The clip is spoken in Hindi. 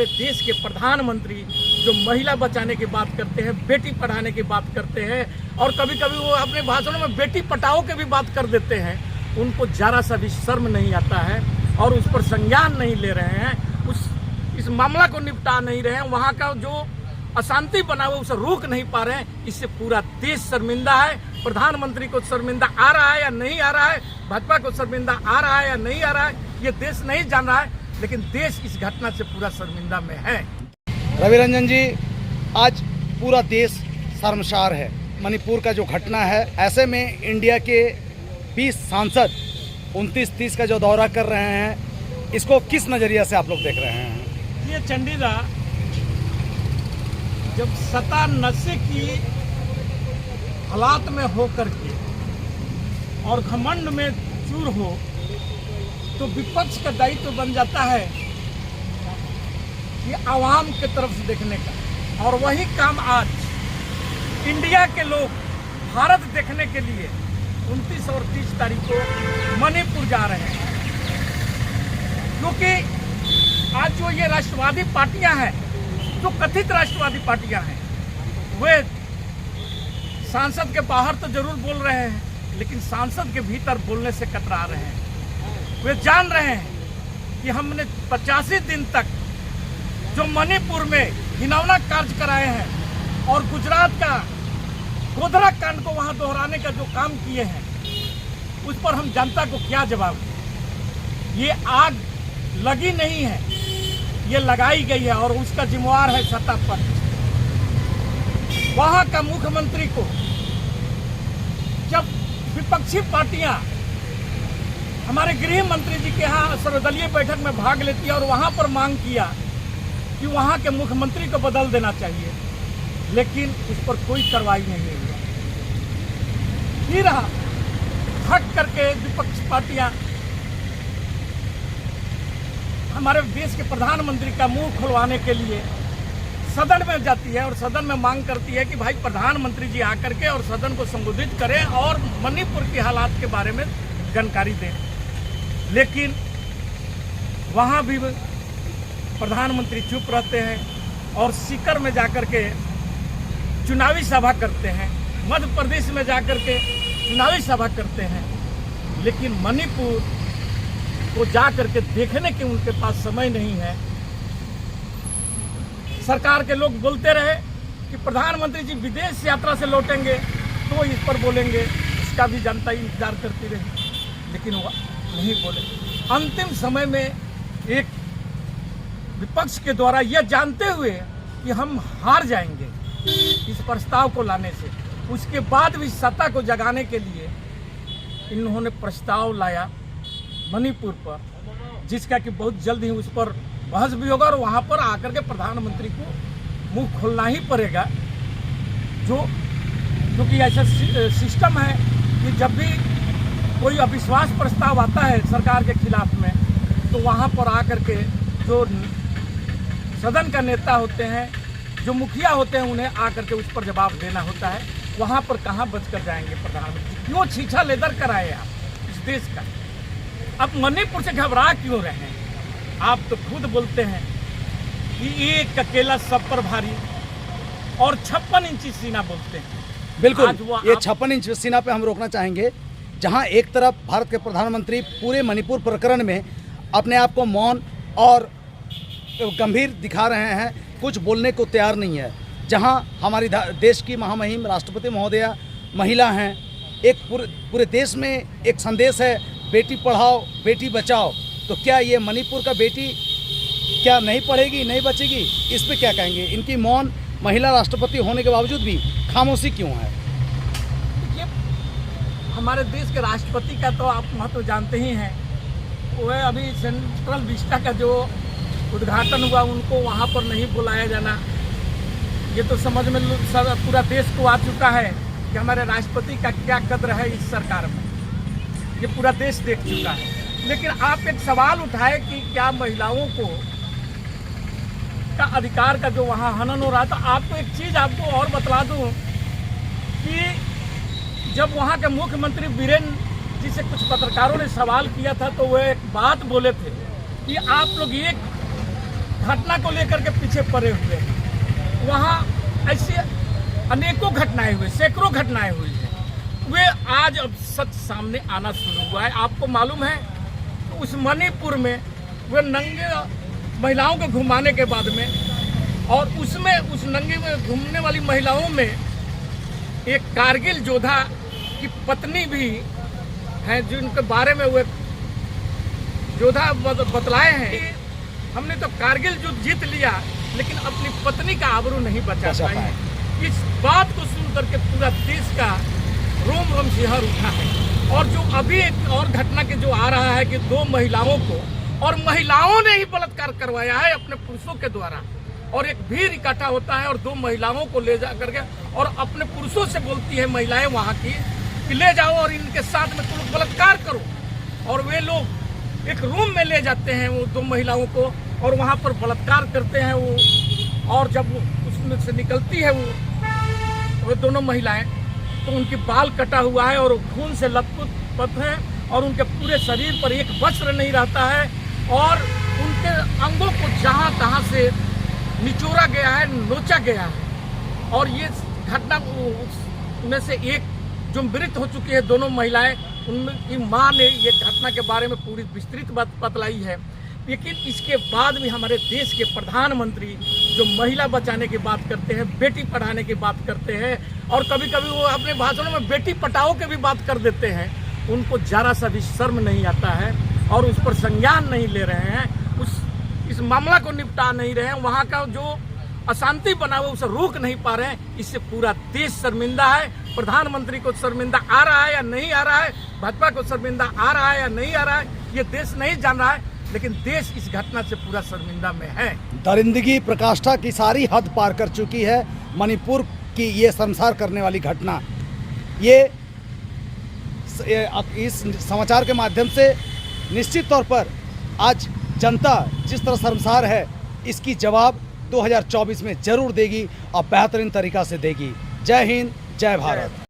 हमारे देश के प्रधानमंत्री जो महिला बचाने की बात करते हैं, बेटी पढ़ाने की बात करते हैं और कभी कभी वो अपने भाषणों में बेटी पटाओ की भी बात कर देते हैं, उनको जरा सा भी शर्म नहीं आता है और उस पर संज्ञान नहीं ले रहे हैं, इस मामला को निपटा नहीं रहे हैं। वहाँ का जो अशांति बना हुआ उसे रोक नहीं पा रहे हैं। इससे पूरा देश शर्मिंदा है। प्रधानमंत्री को शर्मिंदा आ रहा है या नहीं आ रहा है, भाजपा को शर्मिंदा आ रहा है या नहीं आ रहा है, ये देश नहीं जान रहा है, लेकिन देश इस घटना से पूरा शर्मिंदा में है। रवि रंजन जी, आज पूरा देश शर्मसार है। मणिपुर का जो घटना है, ऐसे में इंडिया के 20 सांसद 29-30 का जो दौरा कर रहे हैं, इसको किस नज़रिया से आप लोग देख रहे हैं? ये चंडीदा जब सत्ता नशे की हालात में हो करके और घमंड में चूर हो तो विपक्ष का दायित्व बन जाता है कि आवाम के तरफ से देखने का, और वही काम आज इंडिया के लोग भारत देखने के लिए 29 और 30 तारीख को मणिपुर जा रहे हैं। क्योंकि आज जो ये राष्ट्रवादी पार्टियां हैं, जो कथित राष्ट्रवादी पार्टियां हैं, वे सांसद के बाहर तो जरूर बोल रहे हैं, लेकिन सांसद के भीतर बोलने से कतरा रहे हैं। वे जान रहे हैं कि हमने 85 दिन तक जो मणिपुर में घिनौना कार्य कराए हैं और गुजरात का गोधरा कांड को वहां दोहराने का जो काम किए हैं, उस पर हम जनता को क्या जवाब दें। ये आग लगी नहीं है, ये लगाई गई है और उसका जिम्मेवार है सत्ता पर। वहां का मुख्यमंत्री को जब विपक्षी पार्टियां हमारे गृह मंत्री जी के यहाँ सर्वदलीय बैठक में भाग लेती है और वहां पर मांग किया कि वहां के मुख्यमंत्री को बदल देना चाहिए, लेकिन उस पर कोई कार्रवाई नहीं हुई। फिर हट करके विपक्षी पार्टियां हमारे देश के प्रधानमंत्री का मुंह खुलवाने के लिए सदन में जाती है और सदन में मांग करती है कि भाई प्रधानमंत्री जी आकर के और सदन को संबोधित करें और मणिपुर के हालात के बारे में जानकारी दें। लेकिन वहाँ भी प्रधानमंत्री चुप रहते हैं और सीकर में जाकर के चुनावी सभा करते हैं, मध्य प्रदेश में जाकर के चुनावी सभा करते हैं, लेकिन मणिपुर को जाकर के देखने के उनके पास समय नहीं है। सरकार के लोग बोलते रहे कि प्रधानमंत्री जी विदेश यात्रा से लौटेंगे तो इस पर बोलेंगे, इसका भी जनता इंतजार करती रही, लेकिन वो नहीं बोले। अंतिम समय में एक विपक्ष के द्वारा यह जानते हुए कि हम हार जाएंगे इस प्रस्ताव को लाने से, उसके बाद भी सत्ता को जगाने के लिए इन्होंने प्रस्ताव लाया मणिपुर पर, जिसका कि बहुत जल्द ही उस पर बहस भी होगा और वहाँ पर आकर के प्रधानमंत्री को मुंह खोलना ही पड़ेगा। क्योंकि ऐसा सिस्टम है कि जब भी कोई अविश्वास प्रस्ताव आता है सरकार के खिलाफ में, तो वहाँ पर आकर के जो सदन का नेता होते हैं, जो मुखिया होते हैं, उन्हें आकर के उस पर जवाब देना होता है। वहाँ पर कहाँ बचकर जाएंगे प्रधानमंत्री? क्यों छीछा लेदर कराए आप इस देश का? अब मणिपुर से घबरा क्यों रहे हैं? आप तो खुद बोलते हैं कि एक अकेला सब पर भारी और 56 इंची सीना बोलते हैं। बिल्कुल, ये 56 इंच सीना पे हम रोकना चाहेंगे, जहां एक तरफ भारत के प्रधानमंत्री पूरे मणिपुर प्रकरण में अपने आप को मौन और गंभीर दिखा रहे हैं, कुछ बोलने को तैयार नहीं है। जहां हमारी देश की महामहिम राष्ट्रपति महोदया महिला हैं, एक पूरे देश में एक संदेश है, बेटी पढ़ाओ बेटी बचाओ। तो क्या ये मणिपुर का बेटी क्या नहीं पढ़ेगी, नहीं बचेगी? इस पे क्या कहेंगे? इनकी मौन महिला राष्ट्रपति होने के बावजूद भी खामोशी क्यों है? ये हमारे देश के राष्ट्रपति का तो आप महत्व जानते ही हैं। वह अभी सेंट्रल विस्टा का जो उद्घाटन हुआ, उनको वहाँ पर नहीं बुलाया जाना, ये तो समझ में पूरा देश को आ चुका है कि हमारे राष्ट्रपति का क्या कद्र है इस सरकार में। ये पूरा देश देख चुका है। लेकिन आप एक सवाल उठाए कि क्या महिलाओं को का अधिकार का जो वहाँ हनन हो रहा था। आपको एक चीज़ आपको और बतला दूं कि जब वहाँ के मुख्यमंत्री बीरेन जी से कुछ पत्रकारों ने सवाल किया था, तो वह एक बात बोले थे कि आप लोग एक घटना को लेकर के पीछे पड़े हुए हैं। वहाँ ऐसी अनेकों घटनाएं हुई, सैकड़ों घटनाएं हुई हैं। वे आज अब सच सामने आना शुरू हुआ है। आपको मालूम है उस मणिपुर में वे नंगे महिलाओं को घुमाने के बाद में, और उसमें उस नंगे में घूमने वाली महिलाओं में एक कारगिल योद्धा की पत्नी भी हैं, जिनके बारे में वे योद्धा बतलाए हैं। हमने तो कारगिल युद्ध जीत लिया, लेकिन अपनी पत्नी का आबरू नहीं बचा पाए। इस बात को सुनकर के पूरा देश का रोम रोम सिहर उठा है। और जो अभी एक और घटना के जो आ रहा है कि 2 महिलाओं को, और महिलाओं ने ही बलात्कार करवाया है अपने पुरुषों के द्वारा, और एक भीड़ इकट्ठा होता है और 2 महिलाओं को ले जा करके और अपने पुरुषों से बोलती है महिलाएं वहाँ की कि ले जाओ और इनके साथ में तुम बलात्कार करो। और वे लोग एक रूम में ले जाते हैं वो 2 महिलाओं को, और वहाँ पर बलात्कार करते हैं वो। और जब उसमें से निकलती है वो दोनों महिलाएं, तो उनकी बाल कटा हुआ है और खून से लथपथ है, और उनके पूरे शरीर पर एक वस्त्र नहीं रहता है, और उनके अंगों को जहाँ तहाँ से निचोड़ा गया है, नोचा गया है। और ये घटना उनमें से एक जो मृत हो चुकी है 2 महिलाएं, उनकी मां ने ये घटना के बारे में पूरी विस्तृत बात बतलाई है। लेकिन इसके बाद भी हमारे देश के प्रधानमंत्री जो महिला बचाने की बात करते हैं, बेटी पढ़ाने की बात करते हैं, और कभी कभी वो अपने भाषणों में बेटी पटाओ के भी बात कर देते हैं, उनको जरा सा भी शर्म नहीं आता है और उस पर संज्ञान नहीं ले रहे हैं, इस मामला को निपटा नहीं रहे हैं। वहाँ का जो अशांति बना हुआ उसे रोक नहीं पा रहे हैं। इससे पूरा देश शर्मिंदा है। प्रधानमंत्री को शर्मिंदा आ रहा है या नहीं आ रहा है, भाजपा को शर्मिंदा आ रहा है या नहीं आ रहा है, ये देश नहीं जान रहा है, लेकिन देश इस घटना से पूरा शर्मिंदा में है। दरिंदगी प्रकाष्ठा की सारी हद पार कर चुकी है। मणिपुर की ये शर्मसार करने वाली घटना, ये इस समाचार के माध्यम से निश्चित तौर पर आज जनता जिस तरह शर्मसार है, इसकी जवाब 2024 में जरूर देगी और बेहतरीन तरीका से देगी। जय हिंद, जय भारत।